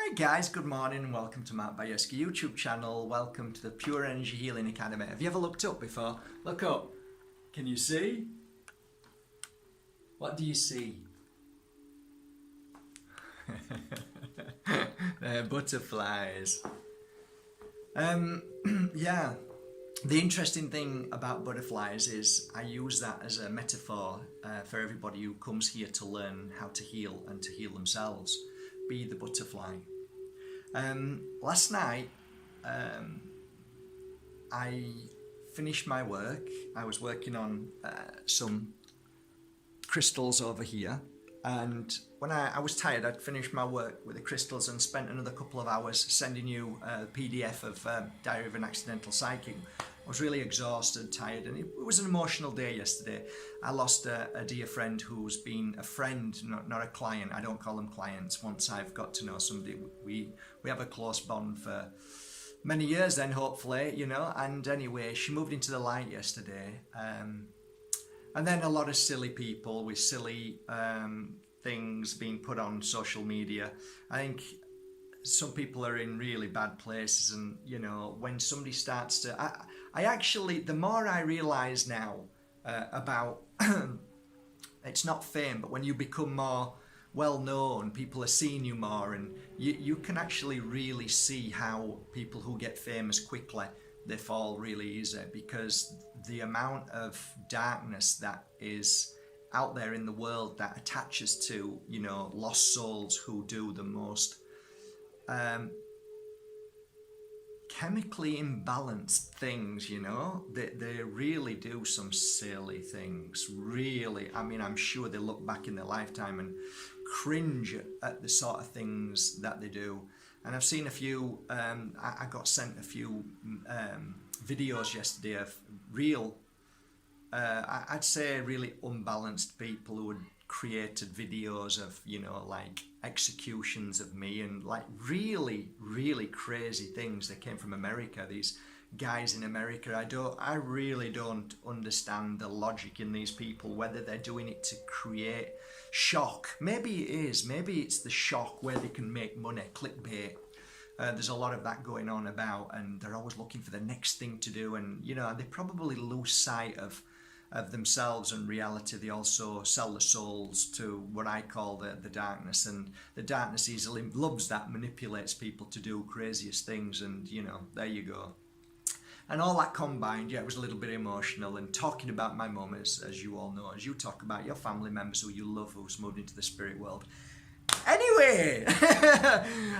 Hi guys, good morning and welcome to my Bajerski YouTube channel. Welcome to the Pure Energy Healing Academy. Have you ever looked up before? Look up. Can you see? What do you see? They're butterflies. Yeah. The interesting thing about butterflies is I use that as a metaphor for everybody who comes here to learn how to heal and to heal themselves. Be the butterfly. Last night I finished my work. I was working on some crystals over here, and when I was tired, I'd finished my work with the crystals and spent another couple of hours sending you a PDF of Diary of an Accidental Psychic. I was really exhausted, tired, and it was an emotional day yesterday. I lost a dear friend who's been a friend, not a client. I don't call them clients. Once I've got to know somebody, we have a close bond for many years then, hopefully, you know. And anyway, she moved into the light yesterday. And then a lot of silly people with silly things being put on social media. I think some people are in really bad places, and you know, when somebody starts to I actually, the more I realize now about it's not fame, but when you become more well known, people are seeing you more, and you can actually really see how people who get famous quickly, they fall really easy, because the amount of darkness that is out there in the world that attaches to, you know, lost souls who do the most chemically imbalanced things, you know. They really do some silly things, really. I mean, I'm sure they look back in their lifetime and cringe at the sort of things that they do. And I've seen a few, I got sent a few videos yesterday of real, I'd say really unbalanced people who had created videos of, you know, like executions of me and like really crazy things. They came from America, these guys in America. I really don't understand the logic in these people, whether they're doing it to create shock. Maybe it is, maybe it's the shock where they can make money, clickbait. There's a lot of that going on about, and they're always looking for the next thing to do, and you know, they probably lose sight of themselves and reality. They also sell the souls to what I call the darkness, and the darkness easily loves that, manipulates people to do craziest things, and you know, there you go. And all that combined, yeah, it was a little bit emotional, and talking about my mum, as you all know, as you talk about your family members who you love, who's moved into the spirit world. Anyway,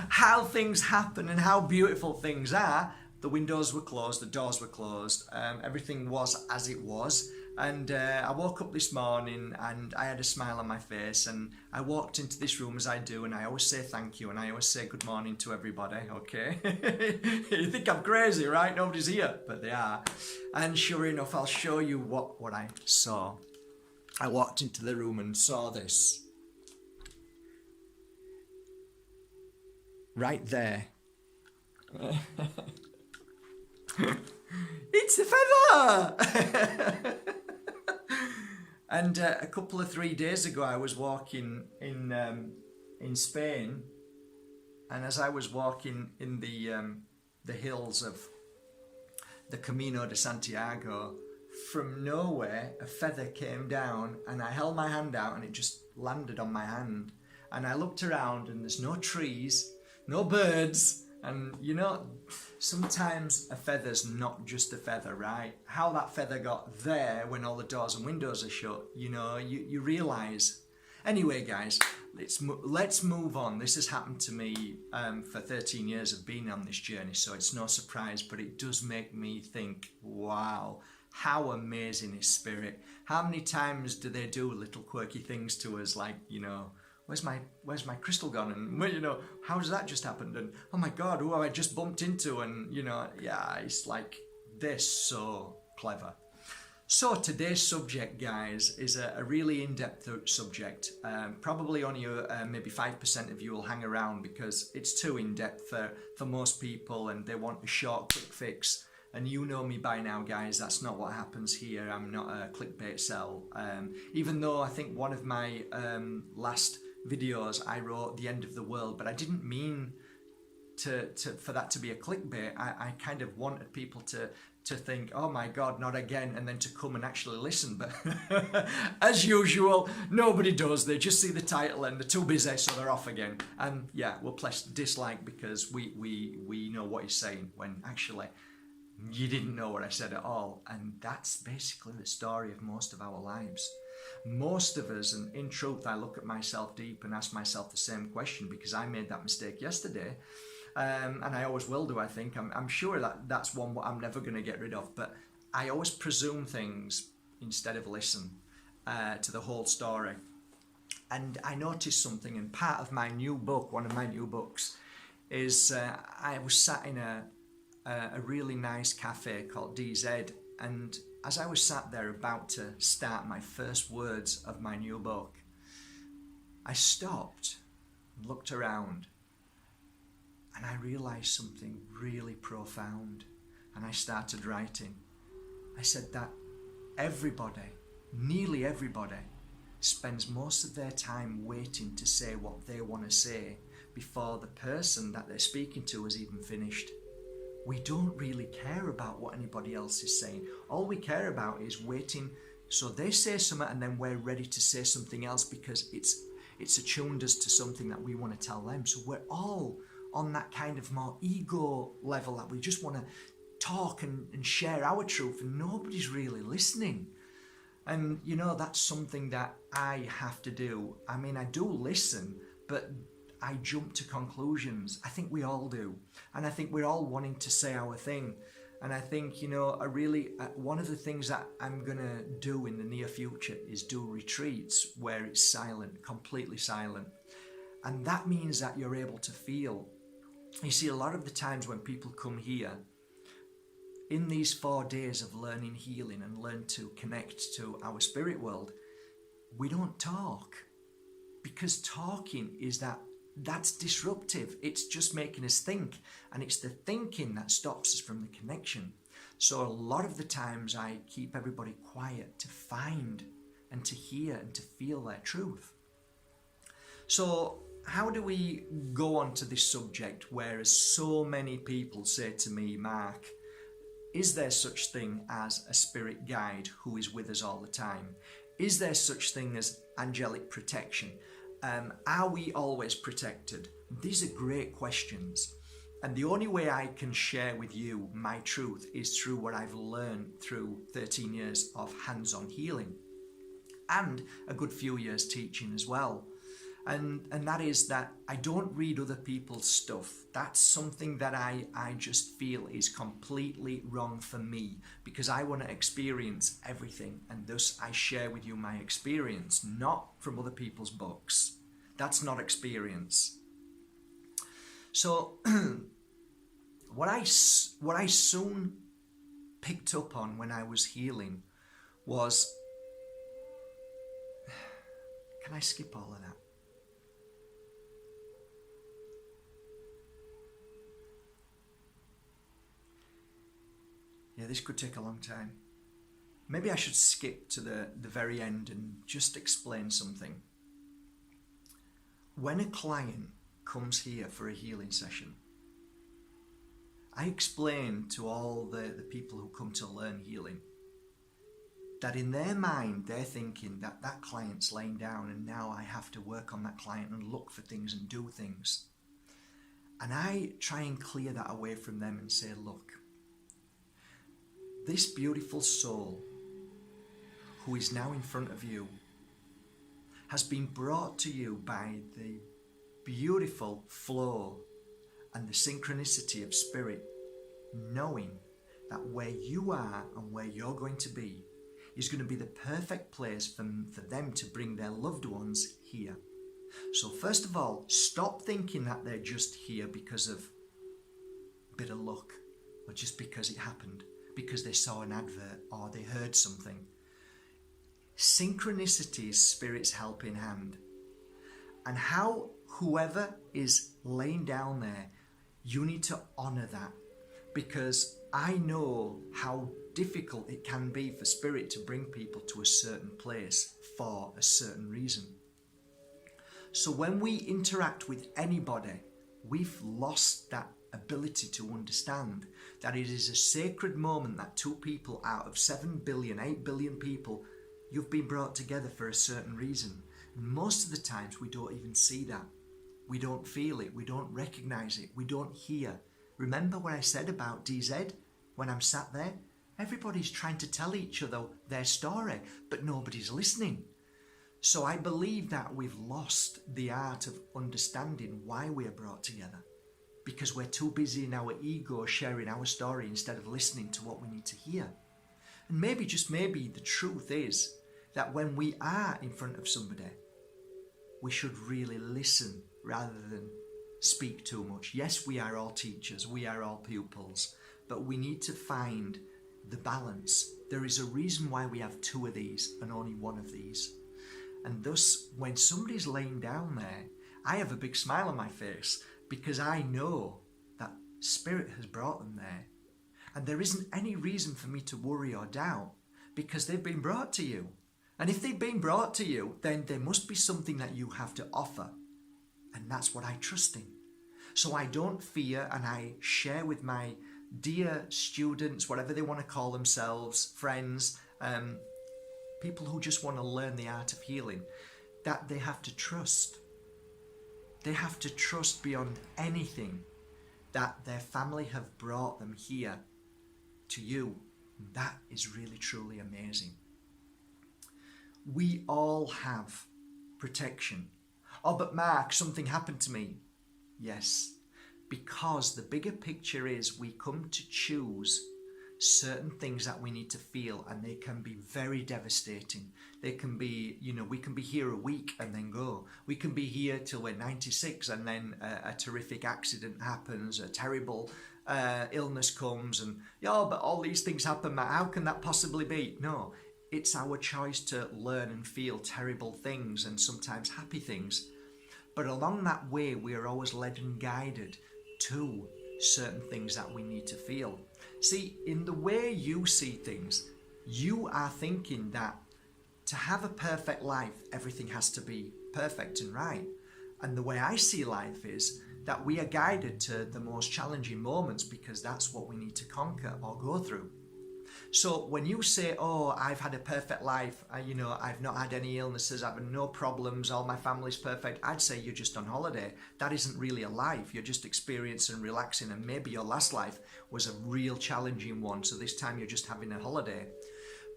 how things happen and how beautiful things are. The windows were closed, the doors were closed, everything was as it was. And I woke up this morning and I had a smile on my face, and I walked into this room as I do, and I always say thank you and I always say good morning to everybody, okay? You think I'm crazy, right? Nobody's here, but they are. And sure enough, I'll show you what I saw. I walked into the room and saw this. Right there. It's a feather! And a couple of 3 days ago, I was walking in Spain, and as I was walking in the hills of the Camino de Santiago, from nowhere a feather came down, and I held my hand out, and it just landed on my hand. And I looked around, and there's no trees, no birds. And you know, sometimes a feather's not just a feather, right? How that feather got there when all the doors and windows are shut, you know, you realise. Anyway, guys, let's move on. This has happened to me for 13 years of being on this journey, so it's no surprise, but it does make me think, wow, how amazing is spirit? How many times do they do little quirky things to us, like, you know, where's my crystal gone, and well, you know, how's that just happened, and oh my god, who have I just bumped into, and you know, yeah, it's like they're so clever. So today's subject, guys, is a really in-depth subject. Probably only maybe 5% of you will hang around because it's too in-depth for most people, and they want a short, quick fix. And you know me by now, guys, that's not what happens here. I'm not a clickbait cell. Even though I think one of my last videos I wrote the end of the world, but I didn't mean for that to be a clickbait. I kind of wanted people to think, oh my God, not again, and then to come and actually listen. But as usual, nobody does. They just see the title and they're too busy, so they're off again. And yeah, we'll press dislike because we know what he's saying, when actually you didn't know what I said at all. And that's basically the story of most of our lives. Most of us, and in truth, I look at myself deep and ask myself the same question, because I made that mistake yesterday. And I always will do, I think. I'm sure that's one what I'm never going to get rid of. But I always presume things instead of listen to the whole story. And I noticed something, and part of my new book, one of my new books, is I was sat in a really nice cafe called DZ. And as I was sat there about to start my first words of my new book, I stopped and looked around. And I realised something really profound, and I started writing. I said that everybody, nearly everybody, spends most of their time waiting to say what they want to say before the person that they're speaking to has even finished. We don't really care about what anybody else is saying. All we care about is waiting so they say something, and then we're ready to say something else because it's attuned us to something that we want to tell them. So we're all on that kind of more ego level that we just want to talk and share our truth, and nobody's really listening. And you know, that's something that I have to do. I mean, I do listen, but I jump to conclusions. I think we all do. And I think we're all wanting to say our thing. And I think, you know, one of the things that I'm going to do in the near future is do retreats where it's silent, completely silent. And that means that you're able to feel. You see, a lot of the times when people come here, in these 4 days of learning healing and learn to connect to our spirit world, we don't talk. Because talking is that's disruptive. It's just making us think. And it's the thinking that stops us from the connection. So a lot of the times I keep everybody quiet to find and to hear and to feel their truth. So how do we go on to this subject, whereas so many people say to me, Mark, is there such thing as a spirit guide who is with us all the time? Is there such thing as angelic protection? Are we always protected? These are great questions. And the only way I can share with you my truth is through what I've learned through 13 years of hands-on healing and a good few years teaching as well. And that is that I don't read other people's stuff. That's something that I just feel is completely wrong for me, because I want to experience everything, and thus I share with you my experience, not from other people's books. That's not experience. So what I soon picked up on when I was healing was, can I skip all of that? Yeah, this could take a long time. Maybe I should skip to the very end and just explain something. When a client comes here for a healing session, I explain to all the people who come to learn healing that in their mind they're thinking that client's laying down and now I have to work on that client and look for things and do things. And I try and clear that away from them and say, look, this beautiful soul who is now in front of you has been brought to you by the beautiful flow and the synchronicity of spirit, knowing that where you are and where you're going to be is going to be the perfect place for them to bring their loved ones here. So first of all, stop thinking that they're just here because of a bit of luck, or just because it happened, because they saw an advert or they heard something. Synchronicity is Spirit's helping hand. And how whoever is laying down there, you need to honor that, because I know how difficult it can be for Spirit to bring people to a certain place for a certain reason. So when we interact with anybody, we've lost that ability to understand that it is a sacred moment that two people out of 7 billion, 8 billion people, you've been brought together for a certain reason. And most of the times we don't even see that. We don't feel it. We don't recognize it. We don't hear. Remember what I said about DZ when I'm sat there? Everybody's trying to tell each other their story, but nobody's listening. So I believe that we've lost the art of understanding why we are brought together, because we're too busy in our ego sharing our story instead of listening to what we need to hear. And maybe, just maybe, the truth is that when we are in front of somebody, we should really listen rather than speak too much. Yes, we are all teachers, we are all pupils, but we need to find the balance. There is a reason why we have two of these and only one of these. And thus, when somebody's laying down there, I have a big smile on my face because I know that Spirit has brought them there. And there isn't any reason for me to worry or doubt because they've been brought to you. And if they've been brought to you, then there must be something that you have to offer. And that's what I trust in. So I don't fear, and I share with my dear students, whatever they want to call themselves, friends, people who just want to learn the art of healing, that they have to trust. They have to trust beyond anything that their family have brought them here to you. That is really, truly amazing. We all have protection. Oh, but Mark, something happened to me. Yes, because the bigger picture is we come to choose certain things that we need to feel, and they can be very devastating. They can be, we can be here a week and then go. We can be here till we're 96 and then a terrific accident happens, a terrible illness comes, and but all these things happen. How can that possibly be? No, it's our choice to learn and feel terrible things and sometimes happy things. But along that way, we are always led and guided to certain things that we need to feel. See, in the way you see things, you are thinking that to have a perfect life, everything has to be perfect and right. And the way I see life is that we are guided to the most challenging moments because that's what we need to conquer or go through. So when you say, oh, I've had a perfect life, I've not had any illnesses, I've had no problems, all my family's perfect, I'd say you're just on holiday. That isn't really a life. You're just experiencing and relaxing, and maybe your last life was a real challenging one, so this time you're just having a holiday.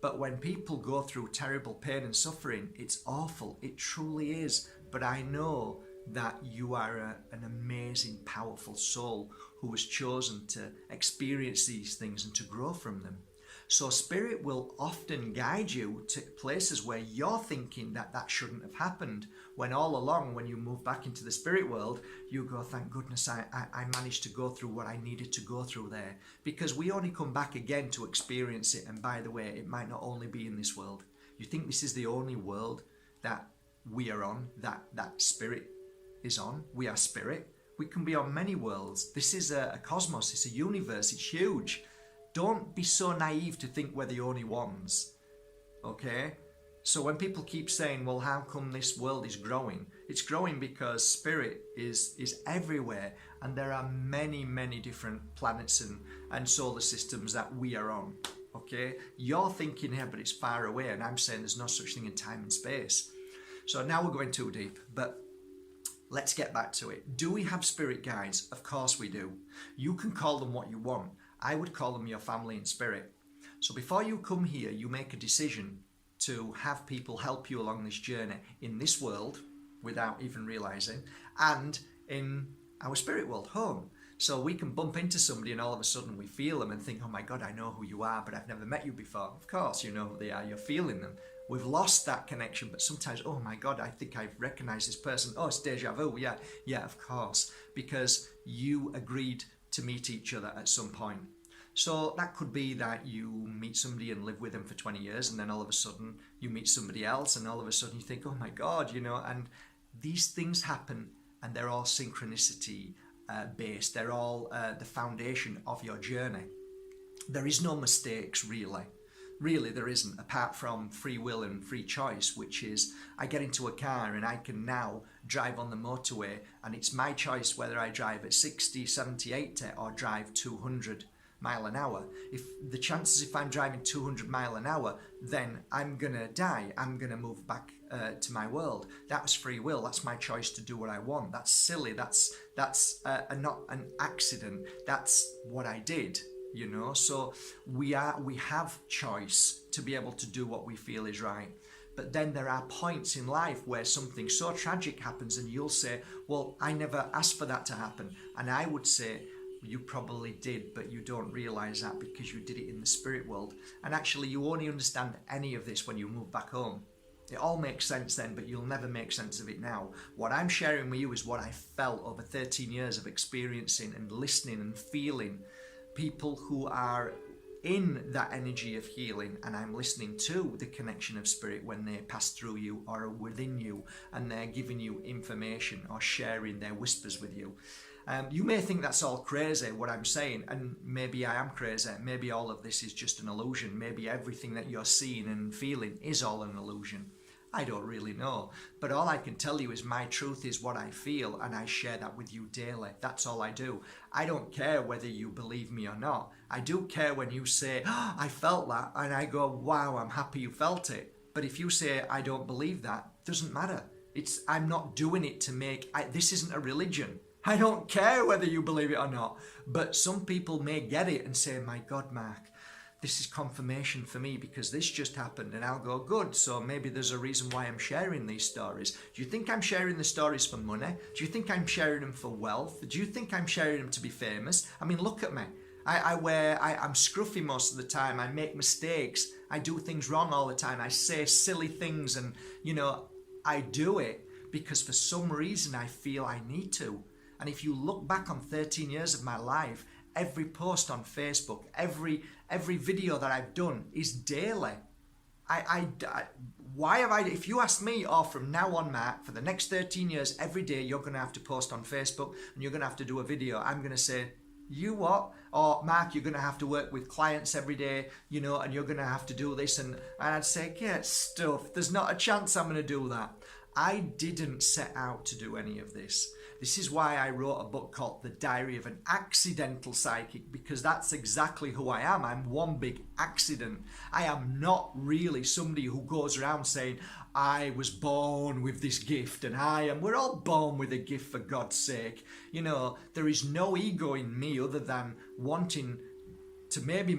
But when people go through terrible pain and suffering, it's awful. It truly is. But I know that you are an amazing, powerful soul who has chosen to experience these things and to grow from them. So Spirit will often guide you to places where you're thinking that that shouldn't have happened, when all along, when you move back into the spirit world, you go, thank goodness I managed to go through what I needed to go through there. Because we only come back again to experience it. And by the way, it might not only be in this world. You think this is the only world that we are on, that Spirit is on? We are Spirit. We can be on many worlds. This is a cosmos, it's a universe, it's huge. Don't be so naive to think we're the only ones, okay? So when people keep saying, well, how come this world is growing? It's growing because Spirit is everywhere, and there are many, many different planets and solar systems that we are on, okay? You're thinking here, but it's far away, and I'm saying there's no such thing in time and space. So now we're going too deep, but let's get back to it. Do we have spirit guides? Of course we do. You can call them what you want. I would call them your family in spirit. So before you come here, you make a decision to have people help you along this journey in this world without even realizing, and in our spirit world, home. So we can bump into somebody and all of a sudden we feel them and think, oh my God, I know who you are, but I've never met you before. Of course, you know who they are, you're feeling them. We've lost that connection, but sometimes, oh my God, I think I've recognized this person. Oh, it's deja vu. Yeah, of course, because you agreed to meet each other at some point. So that could be that you meet somebody and live with them for 20 years, and then all of a sudden you meet somebody else, and all of a sudden you think, oh my God, and these things happen, and they're all synchronicity based. They're all the foundation of your journey. There is no mistakes, really. Really, there isn't, apart from free will and free choice, which is I get into a car and I can now drive on the motorway, and it's my choice whether I drive at 60, 70, 80 or drive 200 mile an hour. If the chances, if I'm driving 200 mile an hour, then I'm gonna die. I'm gonna move back to my world. That's free will. That's my choice to do what I want. That's silly. That's not an accident. That's what I did. You know, so we have choice to be able to do what we feel is right. But then there are points in life where something so tragic happens and you'll say, well, I never asked for that to happen. And I would say, you probably did, but you don't realize that because you did it in the spirit world. And actually, you only understand any of this when you move back home. It all makes sense then, but you'll never make sense of it now. What I'm sharing with you is what I felt over 13 years of experiencing and listening and feeling people who are in that energy of healing, and I'm listening to the connection of spirit when they pass through you or are within you, and they're giving you information or sharing their whispers with you. You may think that's all crazy, what I'm saying, and maybe I am crazy. Maybe all of this is just an illusion. Maybe everything that you're seeing and feeling is all an illusion. I don't really know, but all I can tell you is my truth is what I feel, and I share that with you daily. That's all I do. I don't care whether you believe me or not. I do care when you say, oh, I felt that, and I go, wow, I'm happy you felt it. But if you say, I don't believe that, doesn't matter. I'm not doing it to this isn't a religion. I don't care whether you believe it or not. But some people may get it and say, my God, Mark, this is confirmation for me because this just happened, and I'll go, good, so maybe there's a reason why I'm sharing these stories. Do you think I'm sharing the stories for money? Do you think I'm sharing them for wealth? Do you think I'm sharing them to be famous? I mean, look at me. I'm scruffy most of the time. I make mistakes. I do things wrong all the time. I say silly things, and, you know, I do it because for some reason I feel I need to. And if you look back on 13 years of my life, every post on Facebook, every video that I've done is daily. Why have I, if you ask me, from now on, Mark, for the next 13 years, every day you're going to have to post on Facebook and you're going to have to do a video, I'm going to say, you what? Or Mark, you're going to have to work with clients every day, you know, and you're going to have to do this. And I'd say, get stuff. There's not a chance I'm going to do that. I didn't set out to do any of this. This is why I wrote a book called The Diary of an Accidental Psychic, because that's exactly who I am. I'm one big accident. I am not really somebody who goes around saying, I was born with this gift and we're all born with a gift, for God's sake. You know, there is no ego in me other than wanting to maybe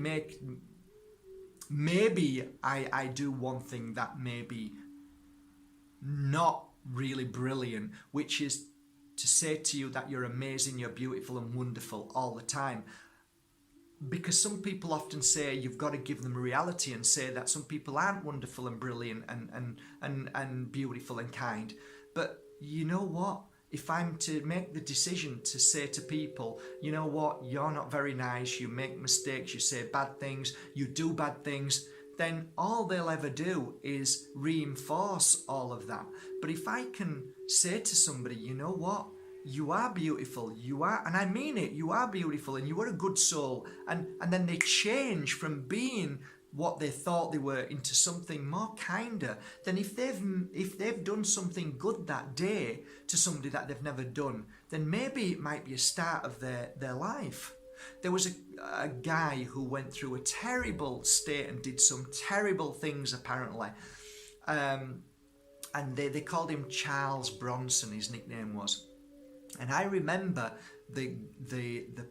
I do one thing that may be not really brilliant, which is to say to you that you're amazing, you're beautiful and wonderful all the time. Because some people often say you've got to give them reality and say that some people aren't wonderful and brilliant and beautiful and kind. But you know what? If I'm to make the decision to say to people, you know what, you're not very nice, you make mistakes, you say bad things, you do bad things, then all they'll ever do is reinforce all of that. But if I can say to somebody, you know what, you are beautiful, you are, and I mean it, you are beautiful and you are a good soul, and then they change from being what they thought they were into something more kinder, then if they've done something good that day to somebody that they've never done, then maybe it might be a start of their life. There was a guy who went through a terrible state and did some terrible things apparently, and they called him Charles Bronson, his nickname was. And I remember the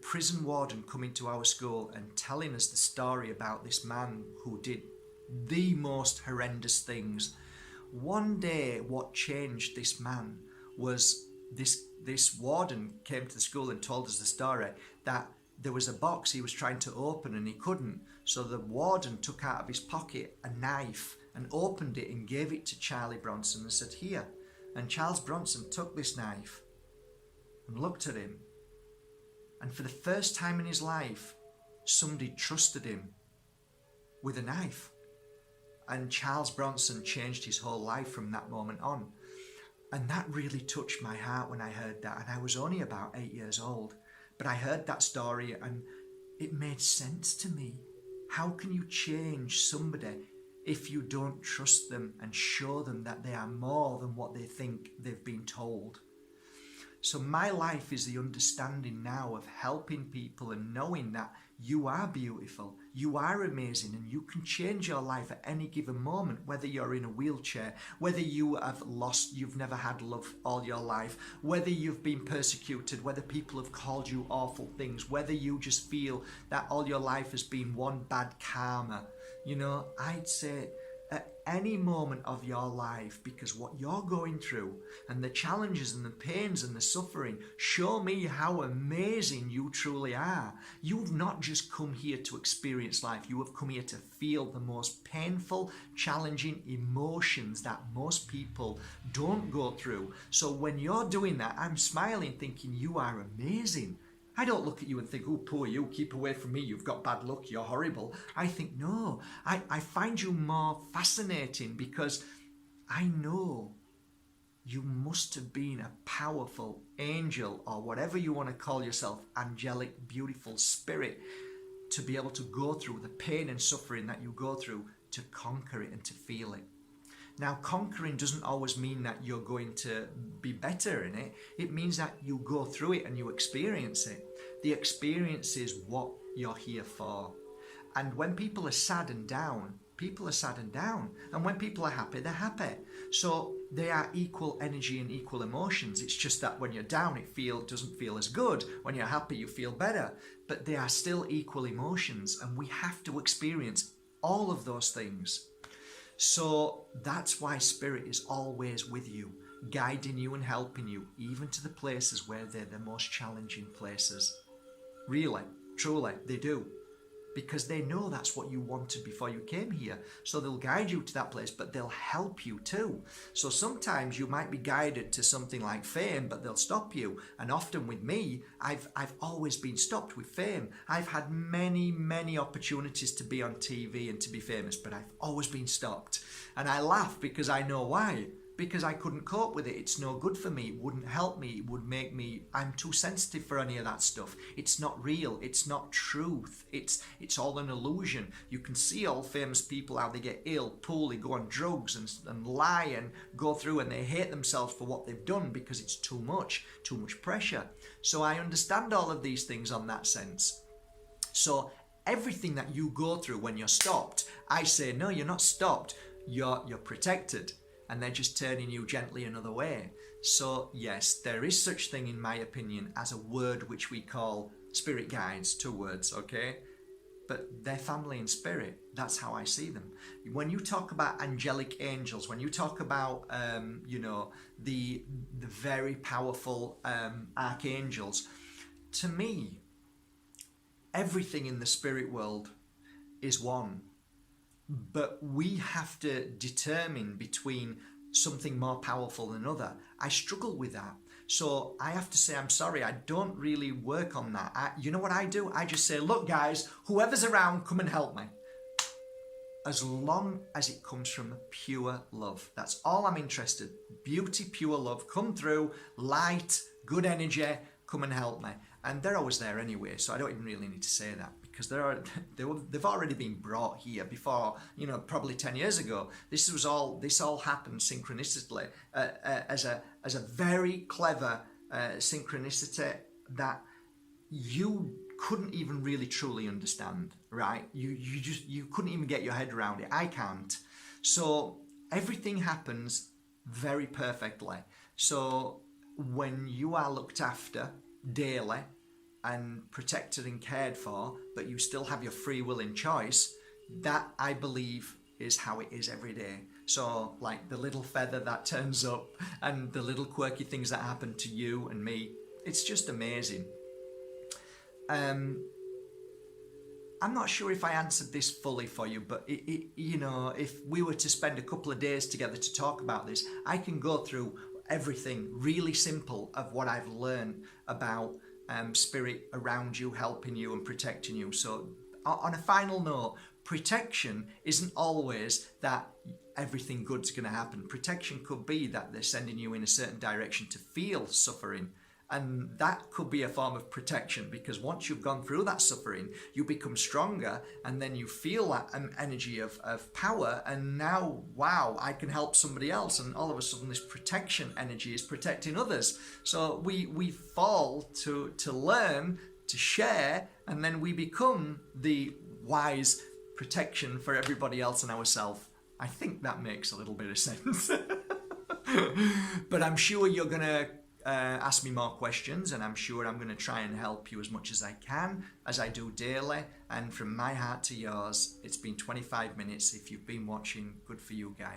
prison warden coming to our school and telling us the story about this man who did the most horrendous things. One day what changed this man was this warden came to the school and told us the story that there was a box he was trying to open and he couldn't. So the warden took out of his pocket a knife and opened it and gave it to Charlie Bronson and said, here. And Charles Bronson took this knife and looked at him. And for the first time in his life, somebody trusted him with a knife. And Charles Bronson changed his whole life from that moment on. And that really touched my heart when I heard that. And I was only about 8 years old. But I heard that story and it made sense to me. How can you change somebody if you don't trust them and show them that they are more than what they think they've been told? So my life is the understanding now of helping people and knowing that you are beautiful, you are amazing, and you can change your life at any given moment, whether you're in a wheelchair, whether you've never had love all your life, whether you've been persecuted, whether people have called you awful things, whether you just feel that all your life has been one bad karma. You know, I'd say at any moment of your life, because what you're going through and the challenges and the pains and the suffering show me how amazing you truly are. You've not just come here to experience life, you have come here to feel the most painful, challenging emotions that most people don't go through. So when you're doing that, I'm smiling thinking you are amazing. I don't look at you and think, oh, poor you, keep away from me, you've got bad luck, you're horrible. I think, no, I find you more fascinating because I know you must have been a powerful angel, or whatever you want to call yourself, angelic, beautiful spirit, to be able to go through the pain and suffering that you go through, to conquer it and to feel it. Now, conquering doesn't always mean that you're going to be better in it. It means that you go through it and you experience it. The experience is what you're here for. And when people are sad and down, people are sad and down. And when people are happy, they're happy. So they are equal energy and equal emotions. It's just that when you're down, it doesn't feel as good. When you're happy, you feel better. But they are still equal emotions. And we have to experience all of those things. So that's why Spirit is always with you, guiding you and helping you, even to the places where they're the most challenging places. Really, truly, they do. Because they know that's what you wanted before you came here. So they'll guide you to that place, but they'll help you too. So sometimes you might be guided to something like fame, but they'll stop you. And often with me, I've always been stopped with fame. I've had many, many opportunities to be on TV and to be famous, but I've always been stopped. And I laugh because I know why. Because I couldn't cope with it. It's no good for me. It wouldn't help me. It would make me, I'm too sensitive for any of that stuff. It's not real. It's not truth. It's all an illusion. You can see all famous people, how they get ill, poorly, go on drugs and lie and go through, and they hate themselves for what they've done because it's too much pressure. So I understand all of these things on that sense. So everything that you go through when you're stopped, I say, no, you're not stopped. You're protected. And they're just turning you gently another way. So yes, there is such thing, in my opinion, as a word which we call spirit guides, 2 words, okay? But they're family in spirit. That's how I see them. When you talk about angelic angels, when you talk about, the very powerful archangels, to me, everything in the spirit world is one. But we have to determine between something more powerful than another. I struggle with that. So I have to say, I'm sorry, I don't really work on that. You know what I do? I just say, look guys, whoever's around, come and help me. As long as it comes from pure love. That's all I'm interested. Beauty, pure love. Come through, light, good energy, come and help me. And they're always there anyway, so I don't even really need to say that. Because they've already been brought here before, probably 10 years ago. This all happened synchronistically as a very clever synchronicity that you couldn't even really truly understand, right? You couldn't even get your head around it. I can't. So everything happens very perfectly. So when you are looked after daily and protected and cared for, but you still have your free will and choice, that I believe is how it is every day. So like the little feather that turns up and the little quirky things that happen to you and me, it's just amazing. I'm not sure if I answered this fully for you, but if we were to spend a couple of days together to talk about this, I can go through everything really simple of what I've learned about spirit around you, helping you and protecting you. So on a final note, protection isn't always that everything good's going to happen. Protection could be that they're sending you in a certain direction to feel suffering And that could be a form of protection, because once you've gone through that suffering, you become stronger, and then you feel that energy of power, and now, wow, I can help somebody else, and all of a sudden this protection energy is protecting others. So we fall to learn, to share, and then we become the wise protection for everybody else and ourselves. I think that makes a little bit of sense. But I'm sure you're going to ask me more questions, and I'm sure I'm going to try and help you as much as I can, as I do daily. And from my heart to yours, it's been 25 minutes. If you've been watching, good for you guys.